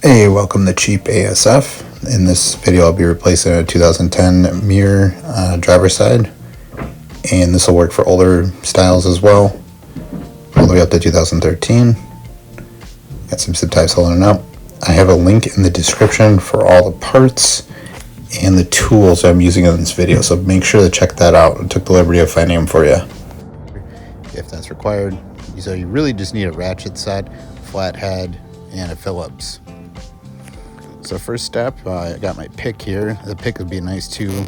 Hey, welcome to Cheap ASF. In this video I'll be replacing a 2010 mirror driver's side, and this will work for older styles as well, all the way up to 2013. Got some zip ties holding it up. I have a link in the description for all the parts and the tools I'm using in this video, so make sure to check that out. I took the liberty of finding them for you if that's required. So you really just need a ratchet set, flathead, and a Phillips. So first step, I got my pick here. The pick would be nice too,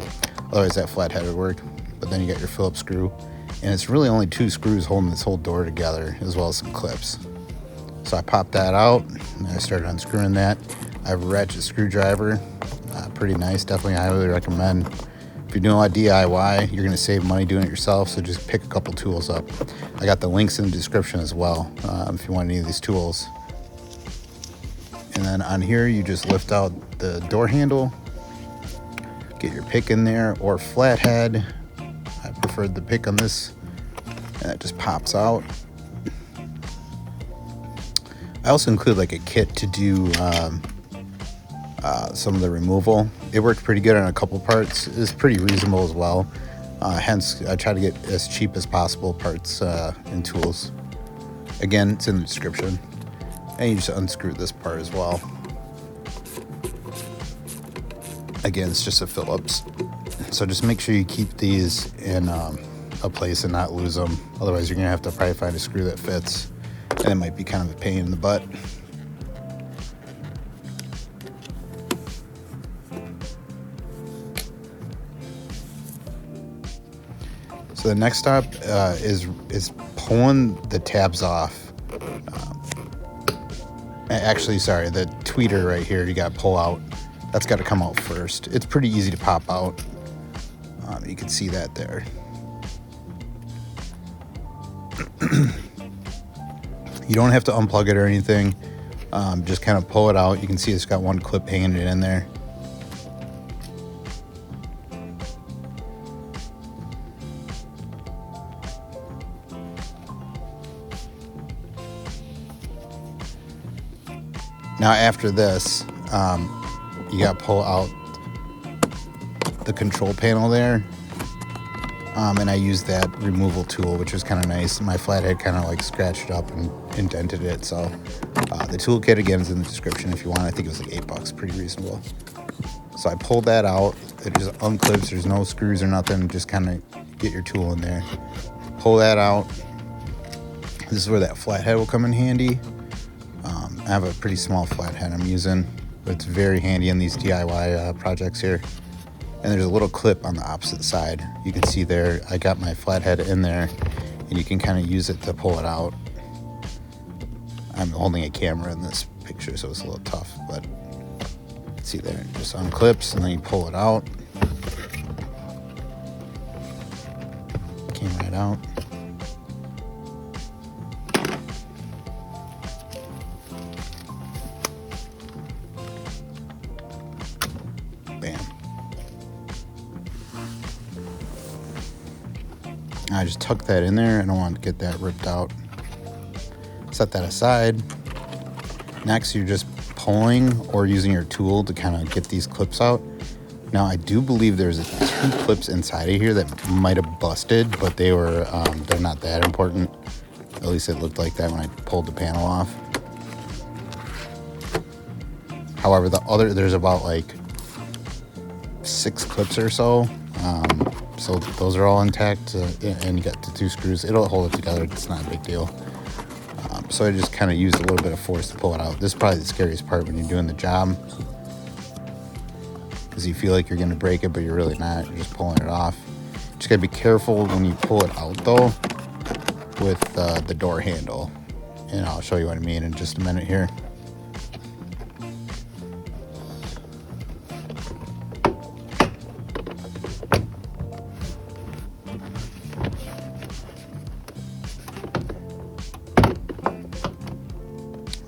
otherwise that flathead would work. But then you got your Phillips screw, and it's really only 2 screws holding this whole door together, as well as some clips. So I popped that out, and I started unscrewing that. I have a ratchet screwdriver, pretty nice, definitely highly recommend. If you're doing a lot of DIY, you're gonna save money doing it yourself, so just pick a couple tools up. I got the links in the description as well, if you want any of these tools. And then on here, you just lift out the door handle, get your pick in there, or flathead. I preferred the pick on this, and it just pops out. I also include like a kit to do some of the removal. It worked pretty good on a couple parts. It's pretty reasonable as well. Hence, I try to get as cheap as possible parts and tools. Again, it's in the description. And you just unscrew this part as well. Again, it's just a Phillips. So just make sure you keep these in a place and not lose them. Otherwise, you're gonna have to probably find a screw that fits, and it might be kind of a pain in the butt. So the next step is pulling the tabs off. Actually, sorry, the tweeter right here, you got to pull out. That's got to come out first. It's pretty easy to pop out. You can see that there. You don't have to unplug it or anything. Just kind of pull it out. You can see it's got one clip hanging it in there. Now after this, you got to pull out the control panel there, and I used that removal tool, which was kind of nice. My flathead kind of like scratched it up and indented it, so the toolkit again is in the description if you want. I think it was like $8, pretty reasonable. So I pulled that out. It just unclips. There's no screws or nothing. Just kind of get your tool in there. Pull that out. This is where that flathead will come in handy. I have a pretty small flathead I'm using, but it's very handy in these DIY projects here. And there's a little clip on the opposite side. You can see there, I got my flathead in there, and you can kind of use it to pull it out. I'm holding a camera in this picture, so it's a little tough, but see there, it just unclips, and then you pull it out. Came right out. Bam. I just tuck that in there. I don't want to get that ripped out. Set that aside. Next, you're just pulling or using your tool to kind of get these clips out. Now, I do believe there's 2 clips inside of here that might have busted, but they're not that important. At least it looked like that when I pulled the panel off. However, there's about like 6 clips or so. So those are all intact, and you got the 2 screws. It'll hold it together. It's not a big deal. So I just kind of used a little bit of force to pull it out. This is probably the scariest part when you're doing the job, because you feel like you're going to break it, but you're really not. You're just pulling it off. Just got to be careful when you pull it out, though, with the door handle. And I'll show you what I mean in just a minute here.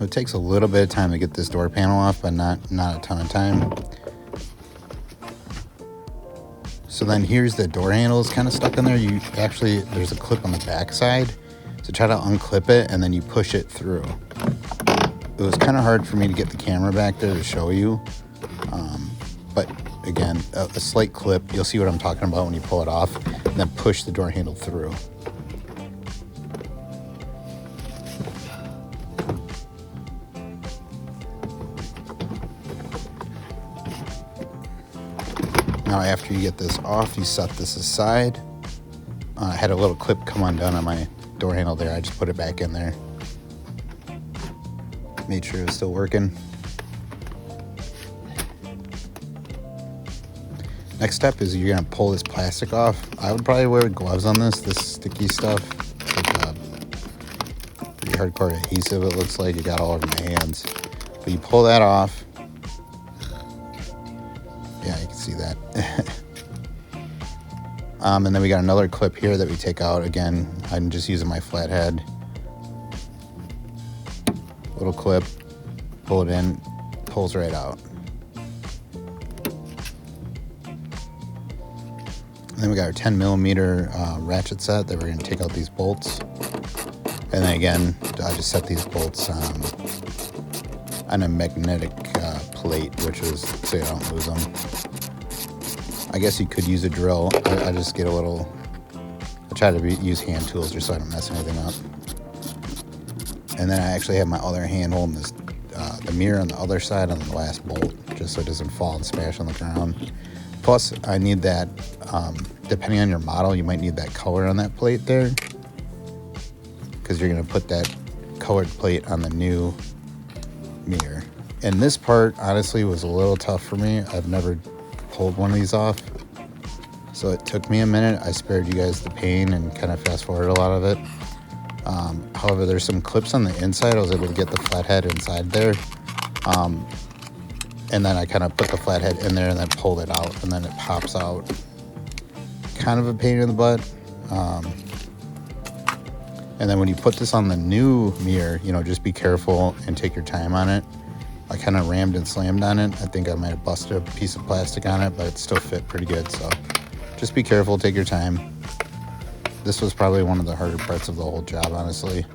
It takes a little bit of time to get this door panel off, but not a ton of time. So then here's the door handle. It's kind of stuck in there. There's a clip on the back side. So try to unclip it, and then you push it through. it was kind of hard for me to get the camera back there to show you. But again, a slight clip, you'll see what I'm talking about when you pull it off, and then push the door handle through. Now after you get this off, you set this aside. I had a little clip come undone on my door handle there. I just put it back in there. Made sure it was still working. Next step is you're gonna pull this plastic off. I would probably wear gloves on this sticky stuff. It's like pretty hardcore adhesive, it looks like. It got all over my hands. But you pull that off. Yeah, you can see that. And then we got another clip here that we take out. Again, I'm just using my flathead. Little clip, pull it in, pulls right out. And then we got our 10mm ratchet set that we're going to take out these bolts. And then again, I just set these bolts on a magnetic plate, which is so you don't lose them. I guess you could use a drill. I just get a little, I try to use hand tools just so I don't mess anything up. And then I actually have my other hand holding this, the mirror on the other side on the last bolt, just so it doesn't fall and smash on the ground. Plus, I need that, depending on your model, you might need that color on that plate there, because you're going to put that colored plate on the new mirror. And this part, honestly, was a little tough for me. I've never pulled one of these off, so it took me a minute. I spared you guys the pain and kind of fast forwarded a lot of it. However, there's some clips on the inside. I was able to get the flathead inside there. And then I kind of put the flathead in there and then pulled it out, and then it pops out. Kind of a pain in the butt. And then when you put this on the new mirror, you know, just be careful and take your time on it. I kind of rammed and slammed on it. I think I might have busted a piece of plastic on it, but it still fit pretty good. So just be careful, take your time. This was probably one of the harder parts of the whole job, honestly.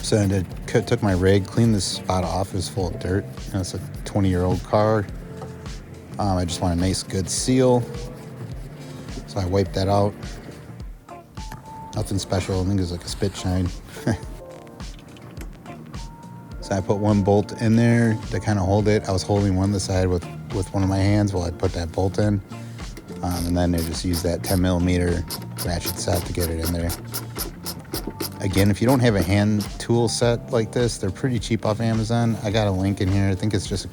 So I took my rig, cleaned this spot off. It was full of dirt. You know, it's a 20-year-old car. I just want a nice, good seal. So I wiped that out. Nothing special. I think it was like a spit shine. So I put one bolt in there to kind of hold it. I was holding one on the side with one of my hands while I put that bolt in. And then I just used that 10mm ratchet set to get it in there. Again, if you don't have a hand tool set like this, they're pretty cheap off Amazon. I got a link in here. I think it's just a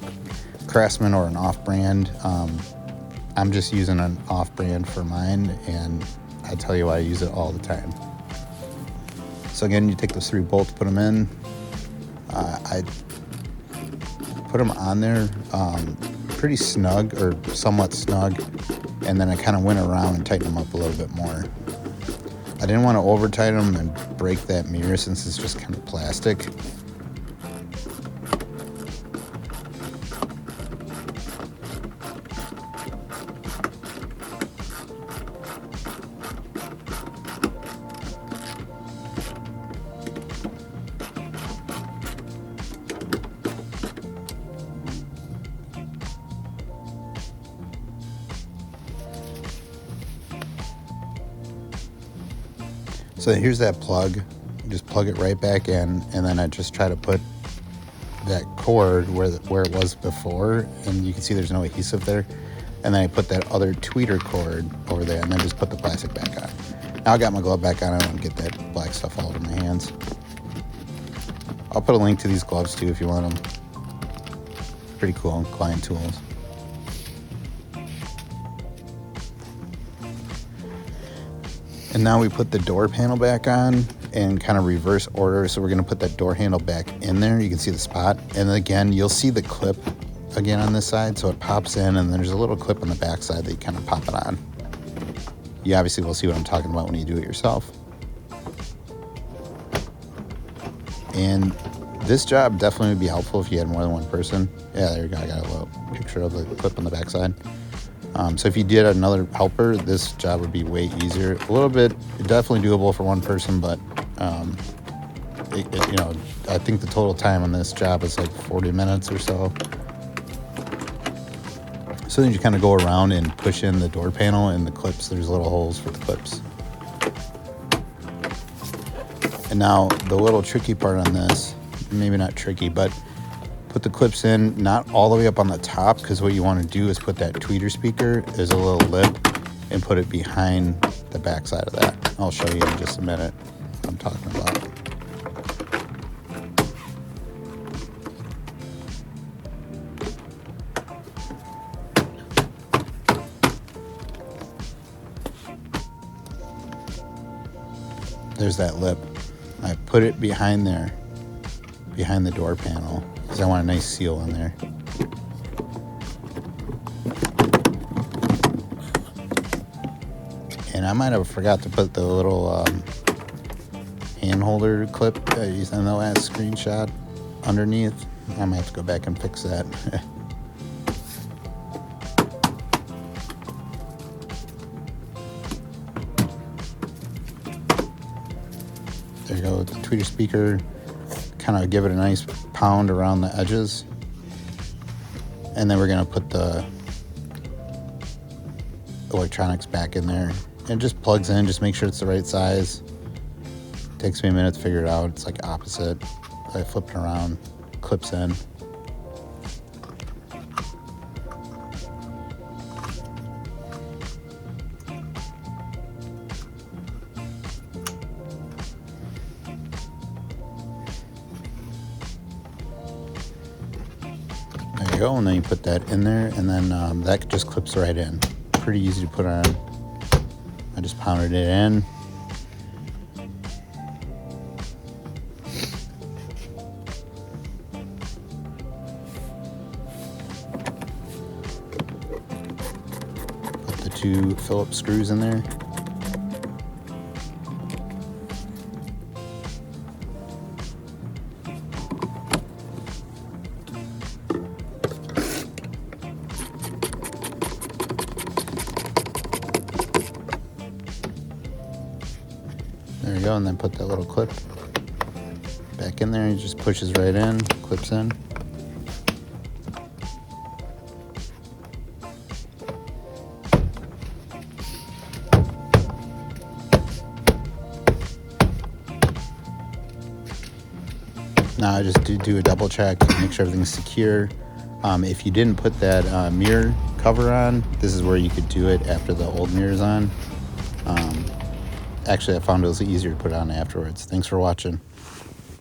Craftsman or an off-brand. I'm just using an off-brand for mine, and I tell you why I use it all the time. So again, you take those 3 bolts, put them in. I put them on there pretty snug, or somewhat snug, and then I kind of went around and tightened them up a little bit more. I didn't want to over tighten them and break that mirror since it's just kind of plastic. So here's that plug. Just plug it right back in, and then I just try to put that cord where it was before, and you can see there's no adhesive there. And then I put that other tweeter cord over there, and then just put the plastic back on. Now I got my glove back on. I don't get that black stuff all over my hands. I'll put a link to these gloves too if you want them. Pretty cool, Klein tools. And now we put the door panel back on in kind of reverse order. So we're going to put that door handle back in there. You can see the spot. And again, you'll see the clip again on this side. So it pops in, and then there's a little clip on the back side that you kind of pop it on. You obviously will see what I'm talking about when you do it yourself. And this job definitely would be helpful if you had more than one person. Yeah, there you go. I got a little picture of the clip on the back side. So if you did another helper, this job would be way easier. A little bit, definitely doable for one person, but you know, I think the total time on this job is like 40 minutes or so. So then you kind of go around and push in the door panel and the clips. There's little holes for the clips. And now the little tricky part on this, maybe not tricky, but put the clips in, not all the way up on the top, because what you want to do is put that tweeter speaker as a little lip and put it behind the back side of that. I'll show you in just a minute what I'm talking about. There's that lip. I put it behind there, behind the door panel, because I want a nice seal on there. And I might have forgot to put the little hand holder clip that you sent in the last screenshot underneath. I might have to go back and fix that. There you go, the tweeter speaker. Kind of give it a nice pound around the edges. And then we're gonna put the electronics back in there. And it just plugs in, just make sure it's the right size. Takes me a minute to figure it out. It's like opposite. I flip it around, clips in. There you go, and then you put that in there, and then that just clips right in. Pretty easy to put on. I just pounded it in. Put the 2 Phillips screws in there. There you go, and then put that little clip back in there. It just pushes right in, clips in. Now I just do a double check, make sure everything's secure. If you didn't put that mirror cover on, this is where you could do it after the old mirror's on. Actually, I found it was easier to put on afterwards. Thanks for watching.